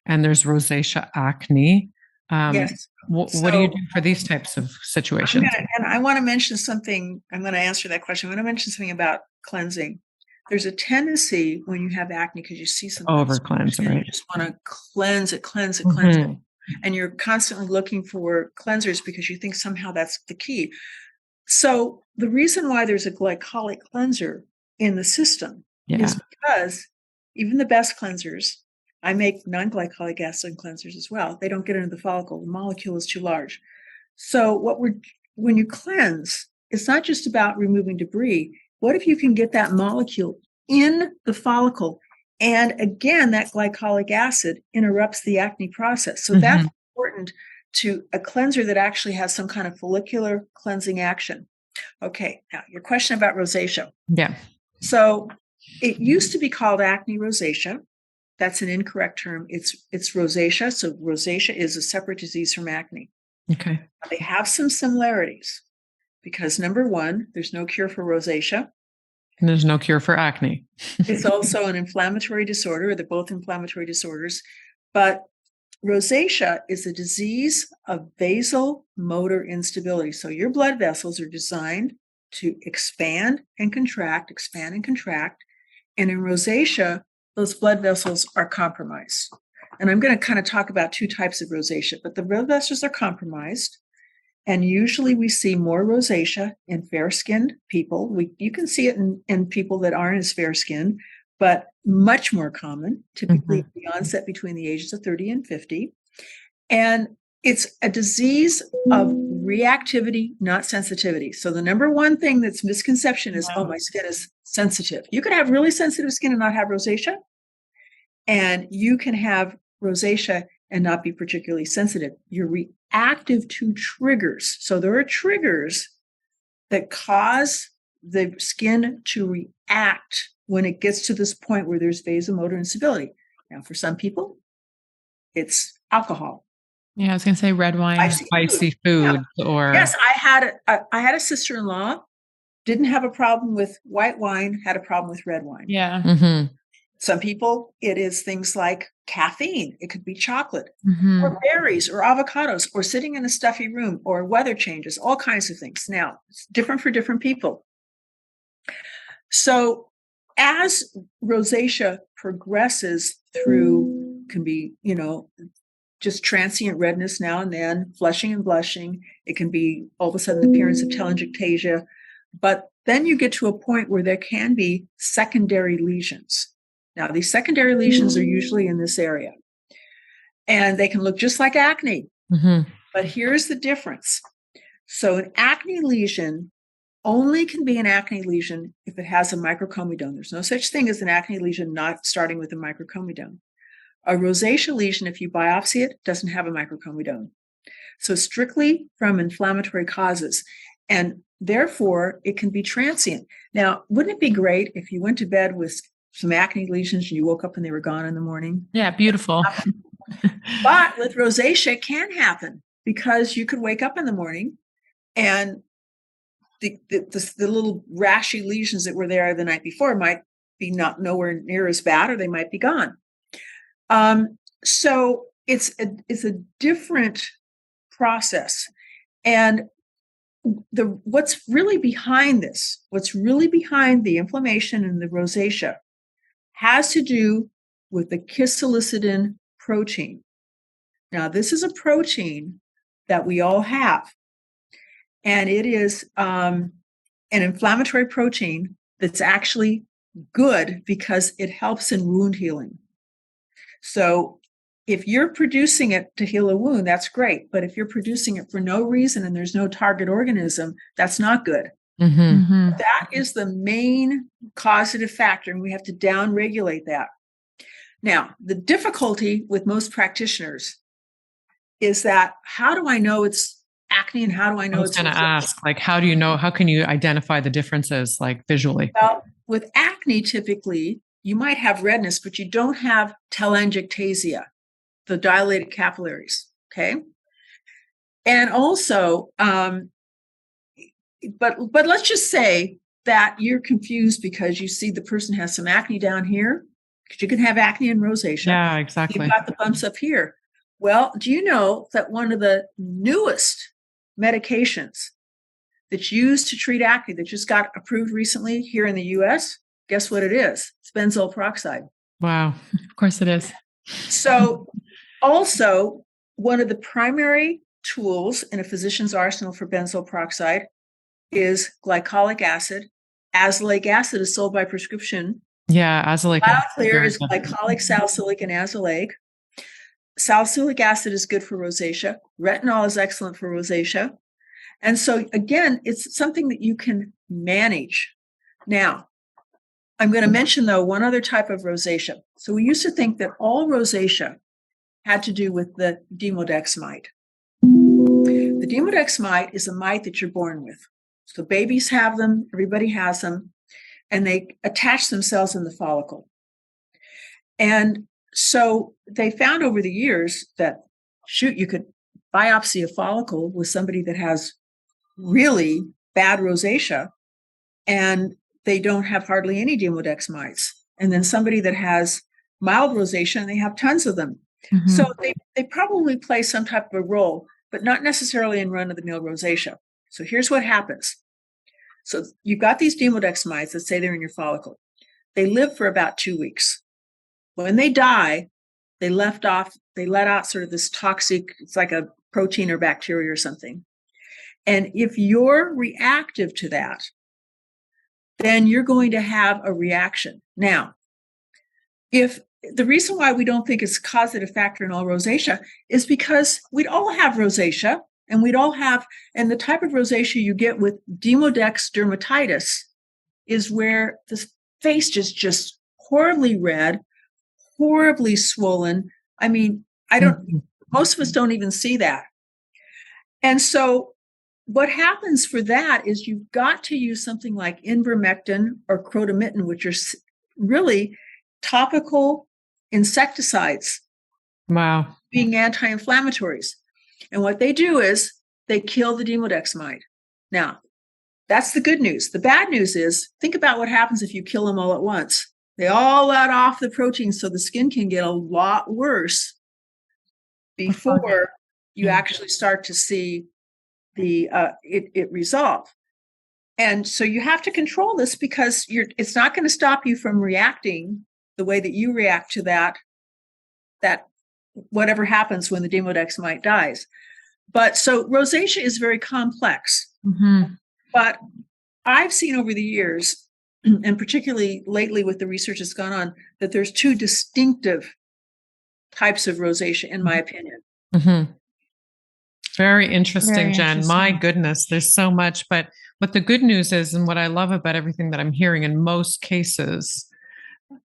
and there's rosacea acne? Yes. What do you do for these types of situations? I want to mention something. I'm going to answer that question. I want to mention something about cleansing. There's a tendency when you have acne, because you see something over cleanse, right? You just want to cleanse it. And you're constantly looking for cleansers because you think somehow that's the key. So the reason why there's a glycolic cleanser in the system is because even the best cleansers, I make non-glycolic acid cleansers as well. They don't get into the follicle. The molecule is too large. So when you cleanse, it's not just about removing debris. What if you can get that molecule in the follicle? And again, that glycolic acid interrupts the acne process. So that's important to a cleanser that actually has some kind of follicular cleansing action. Okay, now your question about rosacea. Yeah. So it used to be called acne rosacea. That's an incorrect term. It's rosacea. So rosacea is a separate disease from acne. Okay. They have some similarities because number one, there's no cure for rosacea. And there's no cure for acne. It's also an inflammatory disorder. They're both inflammatory disorders. But rosacea is a disease of vasomotor instability. So your blood vessels are designed to expand and contract. And in rosacea, those blood vessels are compromised. And I'm going to kind of talk about two types of rosacea, but the blood vessels are compromised. And usually we see more rosacea in fair-skinned people. You can see it in people that aren't as fair-skinned, but much more common, typically the onset between the ages of 30 and 50. And it's a disease of reactivity, not sensitivity. So the number one thing that's misconception is, oh, my skin is sensitive. You can have really sensitive skin and not have rosacea. And you can have rosacea and not be particularly sensitive. You're reactive to triggers. So there are triggers that cause the skin to react when it gets to this point where there's vasomotor instability. Now, for some people, it's alcohol. Yeah, I was going to say red wine. Spicy food. Yeah. Or yes, I had a sister-in-law, didn't have a problem with white wine, had a problem with red wine. Yeah. Some people, it is things like caffeine. It could be chocolate or berries or avocados or sitting in a stuffy room or weather changes, all kinds of things. Now, it's different for different people. So as rosacea progresses through, can be, just transient redness now and then, flushing and blushing. It can be all of a sudden the appearance of telangiectasia. But then you get to a point where there can be secondary lesions. Now, these secondary lesions are usually in this area. And they can look just like acne. But here's the difference. So an acne lesion only can be an acne lesion if it has a microcomedone. There's no such thing as an acne lesion not starting with a microcomedone. A rosacea lesion, if you biopsy it, doesn't have a microcomedone. So strictly from inflammatory causes. And therefore, it can be transient. Now, wouldn't it be great if you went to bed with some acne lesions and you woke up and they were gone in the morning? Yeah, beautiful. But with rosacea, it can happen because you could wake up in the morning and the little rashy lesions that were there the night before might be nowhere near as bad, or they might be gone. So it's a different process. And what's really behind this, what's really behind the inflammation and the rosacea has to do with the kysallicitin protein. Now, this is a protein that we all have, and it is an inflammatory protein that's actually good because it helps in wound healing. So if you're producing it to heal a wound, that's great. But if you're producing it for no reason and there's no target organism, that's not good. That is the main causative factor, and we have to down-regulate that. Now, the difficulty with most practitioners is that how do I know it's acne and how do I know it's... I was going to ask, how do you know, how can you identify the differences, visually? Well, with acne, typically, you might have redness, but you don't have telangiectasia, the dilated capillaries, okay? And also, but let's just say that you're confused because you see the person has some acne down here, because you can have acne and rosacea. Yeah, exactly. You've got the bumps up here. Well, do you know that one of the newest medications that's used to treat acne that just got approved recently here in the US, guess what it is? It's benzoyl peroxide. Wow. Of course it is. So also, one of the primary tools in a physician's arsenal for benzoyl peroxide is glycolic acid. Azelaic acid is sold by prescription. Yeah, azelaic acid. Clear is glycolic, salicylic, and azelaic. Salicylic acid is good for rosacea. Retinol is excellent for rosacea. And so, again, it's something that you can manage. Now, I'm going to mention, though, one other type of rosacea. So we used to think that all rosacea had to do with the Demodex mite. The Demodex mite is a mite that you're born with. So babies have them, everybody has them, and they attach themselves in the follicle. And so they found over the years that, you could biopsy a follicle with somebody that has really bad rosacea, and they don't have hardly any Demodex mites. And then somebody that has mild rosacea, and they have tons of them. Mm-hmm. So they probably play some type of a role, but not necessarily in run-of-the-mill rosacea. So here's what happens. So you've got these Demodex mites, let's say they're in your follicle. They live for about 2 weeks. When they die, they let out sort of this toxic, it's like a protein or bacteria or something. And if you're reactive to that, then you're going to have a reaction. Now, if the reason why we don't think it's a causative factor in all rosacea is because we'd all have rosacea, and and the type of rosacea you get with Demodex dermatitis is where the face is just horribly red, horribly swollen. I mean, most of us don't even see that. And so what happens for that is you've got to use something like ivermectin or crotamycin, which are really topical insecticides. Wow. Being anti-inflammatories. And what they do is they kill the Demodex mite. Now, that's the good news. The bad news is, think about what happens if you kill them all at once. They all let off the protein, so the skin can get a lot worse before you actually start to see it resolve. And so you have to control this, because it's not going to stop you from reacting the way that you react to that whatever happens when the Demodex mite dies. But so rosacea is very complex. Mm-hmm. But I've seen over the years, and particularly lately with the research that's gone on, that there's two distinctive types of rosacea, in my opinion. Mm-hmm. Very interesting, Jen. My goodness, there's so much. But what the good news is, and what I love about everything that I'm hearing, in most cases,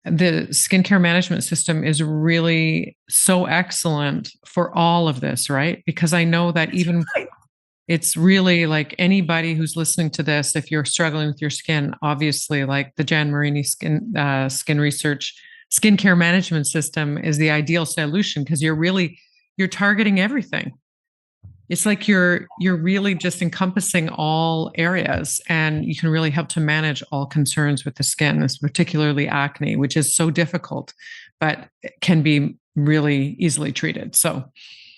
the skincare management system is really so excellent for all of this, right? Because I know that it's really like anybody who's listening to this, if you're struggling with your skin, obviously, like the Jan Marini Skin Research skincare management system is the ideal solution, because you're targeting everything. It's like you're really just encompassing all areas, and you can really help to manage all concerns with the skin, particularly acne, which is so difficult, but can be really easily treated. So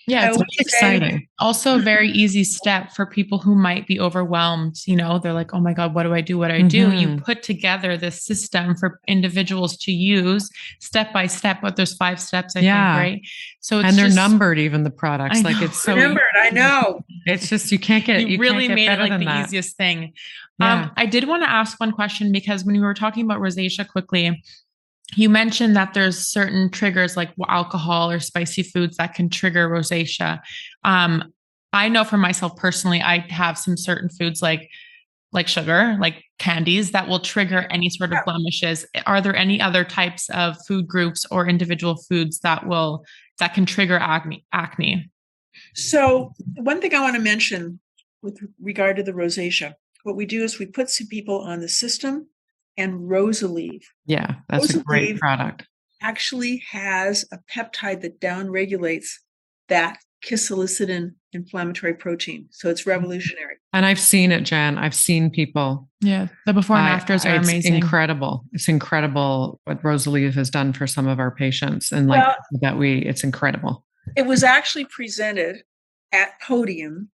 yeah, it's exciting. Also a very easy step for people who might be overwhelmed. They're like, oh my God, what do I do? What do I do? You put together this system for individuals to use step by step, but there's 5 steps, I think, right? So they're numbered, even the products. Like, it's so numbered. I know. It's just, you can't get, you really can't get made it like the that. easiest thing. Yeah. I did want to ask one question, because when we were talking about rosacea quickly, you mentioned that there's certain triggers like alcohol or spicy foods that can trigger rosacea. I know for myself personally, I have some certain foods like sugar, like candies, that will trigger any sort of blemishes. Are there any other types of food groups or individual foods that can trigger acne? So one thing I want to mention with regard to the rosacea, what we do is we put some people on the system and Rosalieve. Yeah, that's a great product. Actually has a peptide that downregulates that cathelicidin inflammatory protein. So it's revolutionary. And I've seen it, Jen. I've seen people. Yeah, the before and afters are amazing. Incredible. It's incredible what Rosalieve has done for some of our patients. And it's incredible. It was actually presented at Podium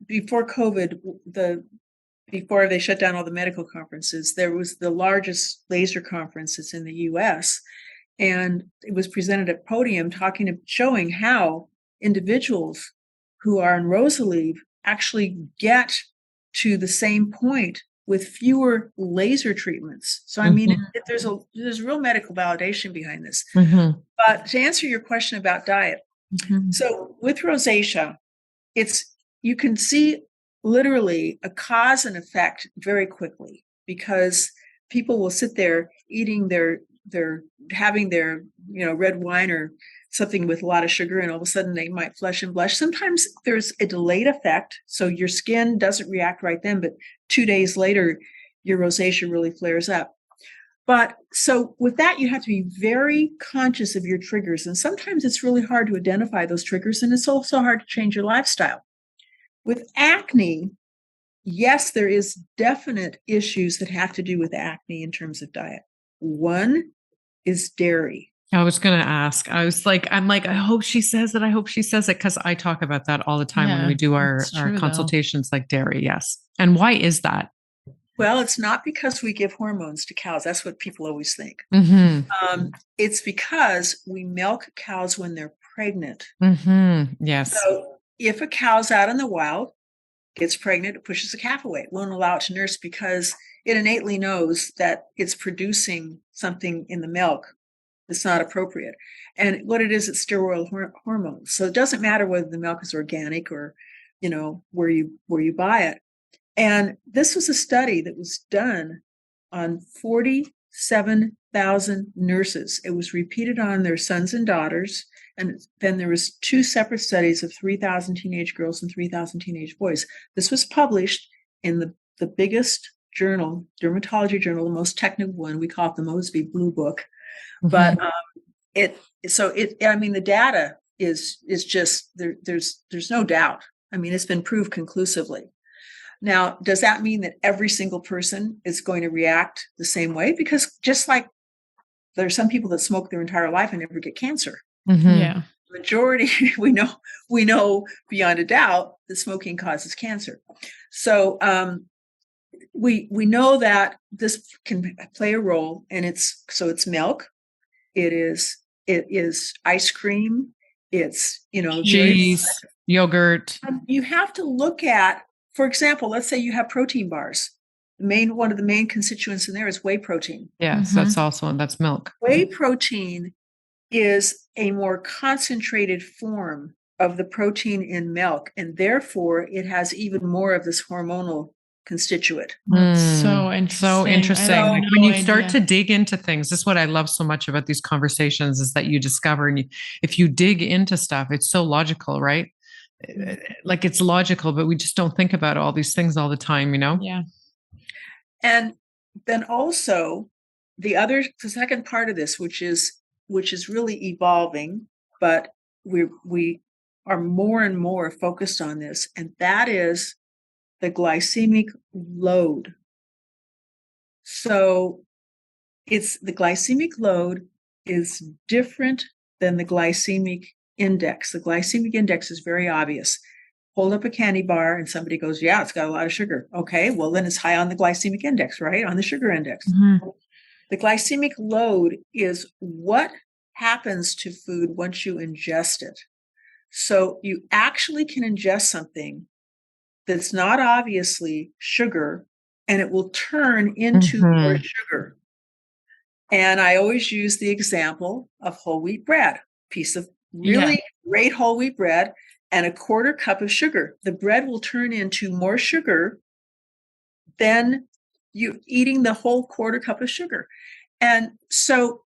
before COVID, before they shut down all the medical conferences. There was the largest laser conference that's in the US, and it was presented at Podium showing how individuals who are in Rosalieve actually get to the same point with fewer laser treatments. So, I mean, there's real medical validation behind this. But to answer your question about diet, so with rosacea, you can see literally a cause and effect very quickly, because people will sit there eating having their red wine or something with a lot of sugar, and all of a sudden they might flush and blush. Sometimes there's a delayed effect, so your skin doesn't react right then, but 2 days later your rosacea really flares up. But so with that, you have to be very conscious of your triggers, and sometimes it's really hard to identify those triggers, and it's also hard to change your lifestyle. With acne, yes, there is definite issues that have to do with acne in terms of diet. One is dairy. I was going to ask. I'm like, I hope she says it. I hope she says it, because I talk about that all the time when we do our consultations, like dairy. Yes. And why is that? Well, it's not because we give hormones to cows. That's what people always think. It's because we milk cows when they're pregnant. Yes. So if a cow's out in the wild, gets pregnant, it pushes the calf away. It won't allow it to nurse because it innately knows that it's producing something in the milk that's not appropriate. And what it is, it's steroid hormones. So it doesn't matter whether the milk is organic or, where you buy it. And this was a study that was done on 47,000 nurses. It was repeated on their sons and daughters. And then there was 2 separate studies of 3,000 teenage girls and 3,000 teenage boys. This was published in the biggest journal, dermatology journal, the most technical one. We call it the Mosby Blue Book. But the data is just there. There's no doubt. I mean, it's been proved conclusively. Now, does that mean that every single person is going to react the same way? Because just like there are some people that smoke their entire life and never get cancer. Yeah. Majority, we know beyond a doubt that smoking causes cancer. So we know that this can play a role, and it's milk, it is ice cream, it's cheese, yogurt. You have to look at, for example, let's say you have protein bars. One of the main constituents in there is whey protein. Yes, that's milk. Whey protein is a more concentrated form of the protein in milk, and therefore it has even more of this hormonal constituent. So interesting. Like when you start to dig into things, this is what I love so much about these conversations, is that you discover, and if you dig into stuff, it's so logical, right? Like it's logical, but we just don't think about all these things all the time, Yeah. And then also the second part of this, which is really evolving, but we are more and more focused on this, and that is the glycemic load. So the glycemic load is different than the glycemic index. The glycemic index is very obvious. Hold up a candy bar and somebody goes, yeah, it's got a lot of sugar. Okay, well then it's high on the glycemic index, right? On the sugar index. The glycemic load is what happens to food once you ingest it. So you actually can ingest something that's not obviously sugar, and it will turn into more sugar. And I always use the example of whole wheat bread, piece of really great whole wheat bread and a 1/4 cup of sugar. The bread will turn into more sugar than you eating the whole 1/4 cup of sugar. And so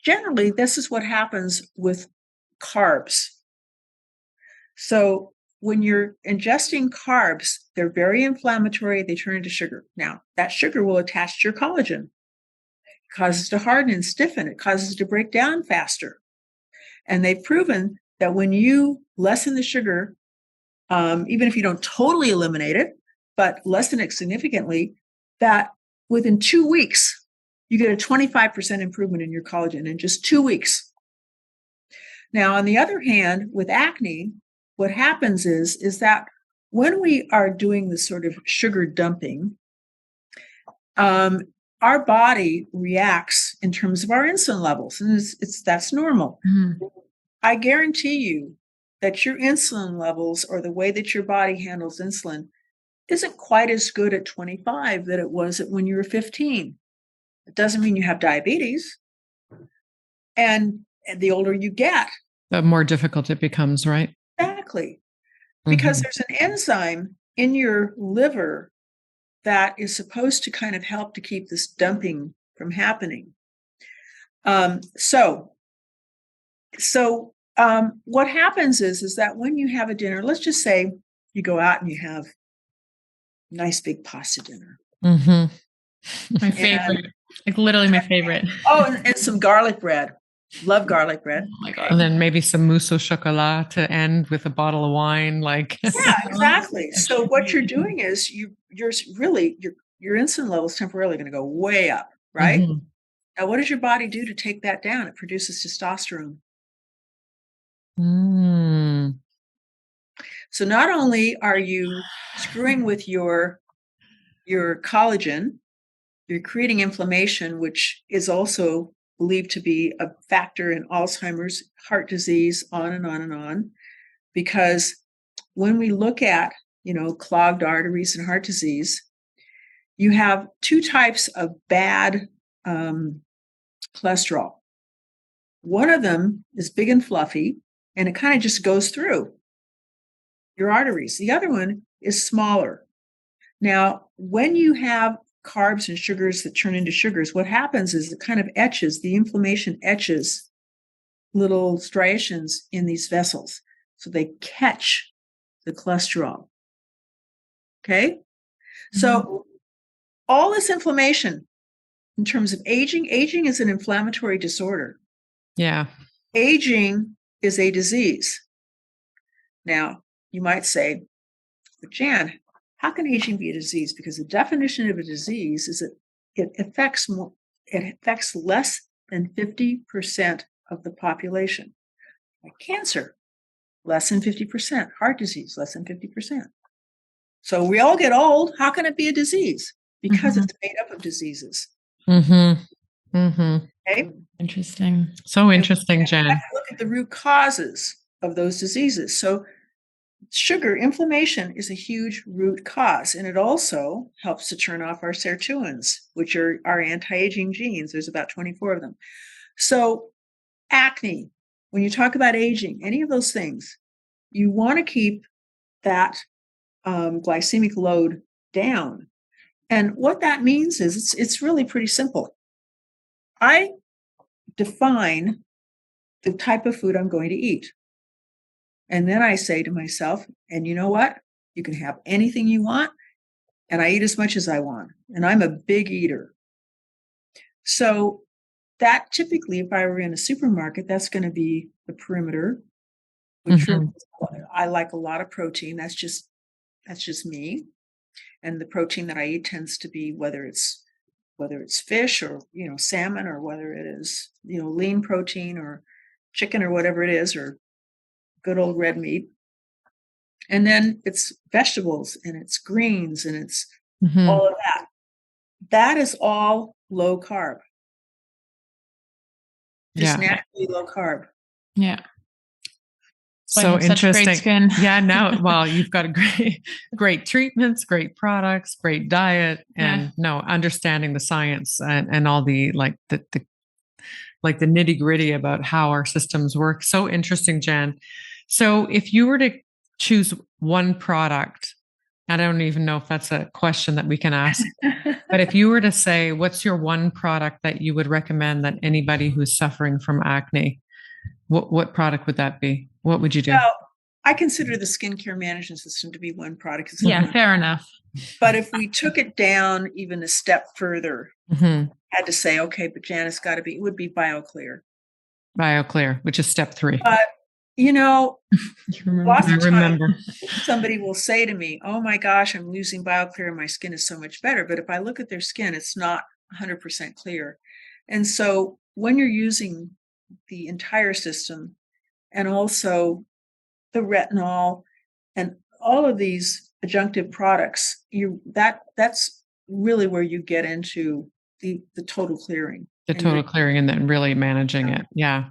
generally, this is what happens with carbs. So when you're ingesting carbs, they're very inflammatory. They turn into sugar. Now, that sugar will attach to your collagen. It causes it to harden and stiffen. It causes it to break down faster. And they've proven that when you lessen the sugar, even if you don't totally eliminate it, but lessen it significantly, that within 2 weeks, you get a 25% improvement in your collagen in just 2 weeks. Now, on the other hand, with acne, what happens is that when we are doing this sort of sugar dumping, our body reacts in terms of our insulin levels, and that's normal. I guarantee you that your insulin levels, or the way that your body handles insulin, isn't quite as good at 25 that it was when you were 15. It doesn't mean you have diabetes. And the older you get, the more difficult it becomes, right? Exactly. Because there's an enzyme in your liver that is supposed to kind of help to keep this dumping from happening. So what happens is that when you have a dinner, let's just say you go out and you have a nice big pasta dinner. My favorite, like literally my favorite. Oh, and some garlic bread. Love garlic bread. Oh my God. And then maybe some mousse au chocolat to end with a bottle of wine. Like, yeah, exactly. So what you're doing is your insulin level is temporarily going to go way up, right? Now, what does your body do to take that down? It produces testosterone. So not only are you screwing with your collagen, you're creating inflammation, which is also believed to be a factor in Alzheimer's, heart disease, on and on and on. Because when we look at, clogged arteries and heart disease, you have two types of bad cholesterol. One of them is big and fluffy, and it kind of just goes through your arteries. The other one is smaller. Now, when you have carbs and sugars that turn into sugars, what happens is it kind of the inflammation etches little striations in these vessels. So they catch the cholesterol. Okay? So all this inflammation in terms of aging is an inflammatory disorder. Yeah. Aging is a disease. Now, you might say, but Jan, how can aging be a disease? Because the definition of a disease is that it affects less than 50% of the population. Like cancer, less than 50%. Heart disease, less than 50%. So we all get old. How can it be a disease? Because it's made up of diseases. Okay? Interesting. So interesting, Jan. Look at the root causes of those diseases. So sugar inflammation is a huge root cause, and it also helps to turn off our sirtuins, which are our anti-aging genes. There's about 24 of them. So acne, when you talk about aging, any of those things, you want to keep that glycemic load down. And what that means is it's really pretty simple. I define the type of food I'm going to eat. And then I say to myself, and you know what? You can have anything you want, and I eat as much as I want. And I'm a big eater. So that typically, if I were in a supermarket, that's going to be the perimeter, which I like a lot of protein. That's just me. And the protein that I eat tends to be whether it's fish or salmon, or whether it is lean protein or chicken or whatever it is, or good old red meat. And then it's vegetables and it's greens and it's all of that. That is all low carb. Just naturally low carb. Yeah. So interesting. Yeah, no, well, you've got great treatments, great products, great diet, and understanding the science and all the the nitty gritty about how our systems work. So interesting, Jan. So if you were to choose one product, I don't even know if that's a question that we can ask, but if you were to say, what's your one product that you would recommend that anybody who's suffering from acne, what product would that be? What would you do? Well, I consider the skincare management system to be one product. Yeah, fair enough. But if we took it down even a step further, had to say, okay, but Jan, it would be BioClear. BioClear, which is step 3. But lots of times remember. Somebody will say to me, oh my gosh, I'm using BioClear and my skin is so much better. But if I look at their skin, it's not 100% clear. And so when you're using the entire system and also the retinol and all of these adjunctive products, that's really where you get into the total clearing. The total clearing and then really managing it. Yeah.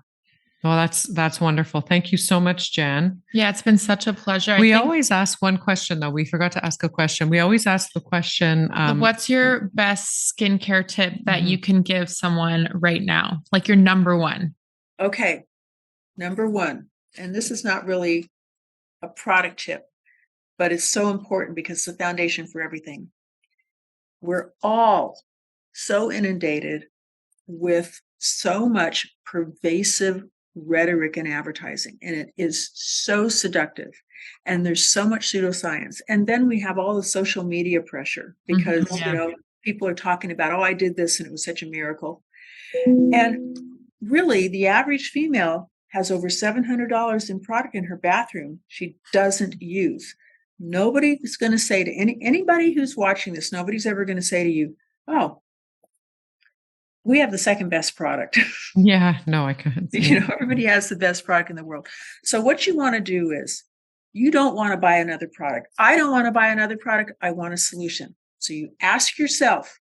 Well, that's wonderful. Thank you so much, Jan. Yeah, it's been such a pleasure. We always ask one question, though. We forgot to ask a question. We always ask the question. What's your best skincare tip that you can give someone right now? Like your number one? Okay. Number one, and this is not really a product tip, but it's so important because it's the foundation for everything. We're all so inundated with so much pervasive rhetoric and advertising, and it is so seductive. And there's so much pseudoscience. And then we have all the social media pressure because, people are talking about, oh, I did this and it was such a miracle. And really, the average female has over $700 in product in her bathroom she doesn't use. Nobody is going to say to anybody who's watching this, nobody's ever going to say to you, oh, we have the second best product. Yeah, no, I couldn't. Everybody has the best product in the world. So what you want to do is you don't want to buy another product. I don't want to buy another product. I want a solution. So you ask yourself,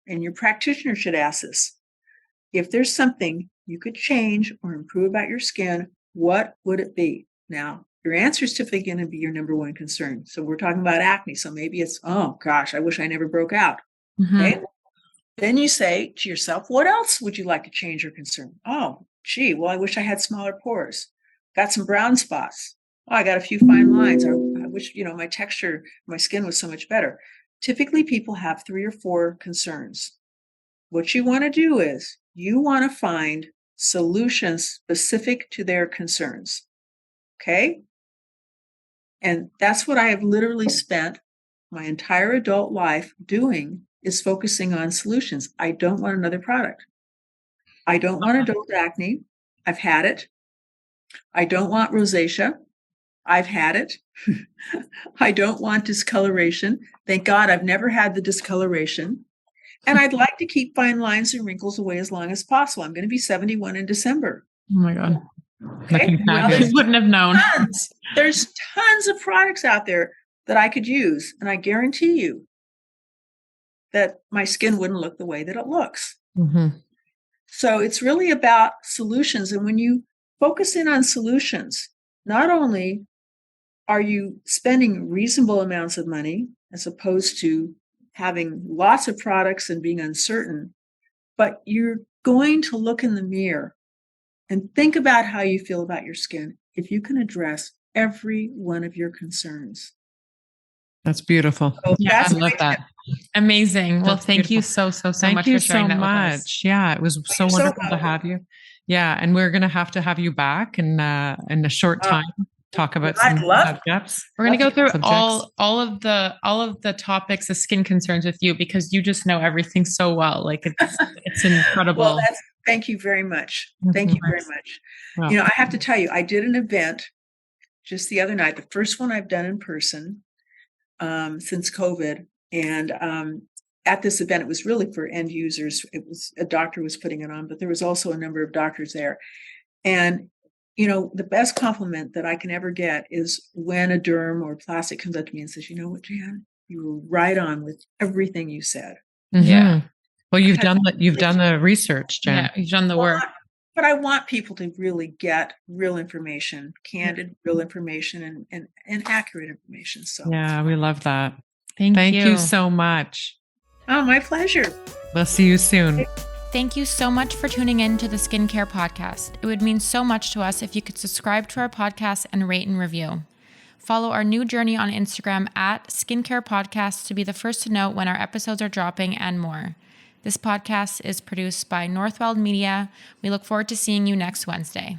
and your practitioner should ask this, if there's something you could change or improve about your skin, what would it be? Now, your answer is typically going to be your number one concern. So we're talking about acne. So maybe it's, oh gosh, I wish I never broke out. Okay. Then you say to yourself, what else would you like to change or concern? Oh, gee, well, I wish I had smaller pores. Got some brown spots. Oh, I got a few fine lines. I wish, my texture, my skin was so much better. Typically, people have 3 or 4 concerns. What you want to do is you want to find solutions specific to their concerns. Okay? And that's what I have literally spent my entire adult life doing, is focusing on solutions. I don't want another product. I don't want adult acne. I've had it. I don't want rosacea. I've had it. I don't want discoloration. Thank God I've never had the discoloration. And I'd like to keep fine lines and wrinkles away as long as possible. I'm going to be 71 in December. Oh my God. Okay. I wouldn't have known. There's tons of products out there that I could use. And I guarantee you that my skin wouldn't look the way that it looks. So it's really about solutions. And when you focus in on solutions, not only are you spending reasonable amounts of money as opposed to having lots of products and being uncertain, but you're going to look in the mirror and think about how you feel about your skin if you can address every one of your concerns. That's beautiful. So I love that. Amazing. Well, thank you so much for sharing that with us. Thank you so much. Yeah, it was so wonderful to have you. Yeah, and we're going to have you back in a short time. Talk about some subjects. We're going to go through all of the topics of skin concerns with you because you just know everything so well. Like it's incredible. Well, thank you very much. Thank you very much. Well, I have to tell you, I did an event just the other night, the first one I've done in person since COVID. And at this event, it was really for end users. It was a doctor was putting it on, but there was also a number of doctors there. And the best compliment that I can ever get is when a derm or plastic comes up to me and says, you know what, Jan, you were right on with everything you said. Yeah. Well, you've done the research, Jan. Yeah, you've done the work. But I want people to really get real information, candid, real information and accurate information. So yeah, we love that. Thank you so much. Oh, my pleasure. We'll see you soon. Thank you so much for tuning in to the Skincare Podcast. It would mean so much to us if you could subscribe to our podcast and rate and review. Follow our new journey on Instagram at Skincare Podcast to be the first to know when our episodes are dropping and more. This podcast is produced by Northweld Media. We look forward to seeing you next Wednesday.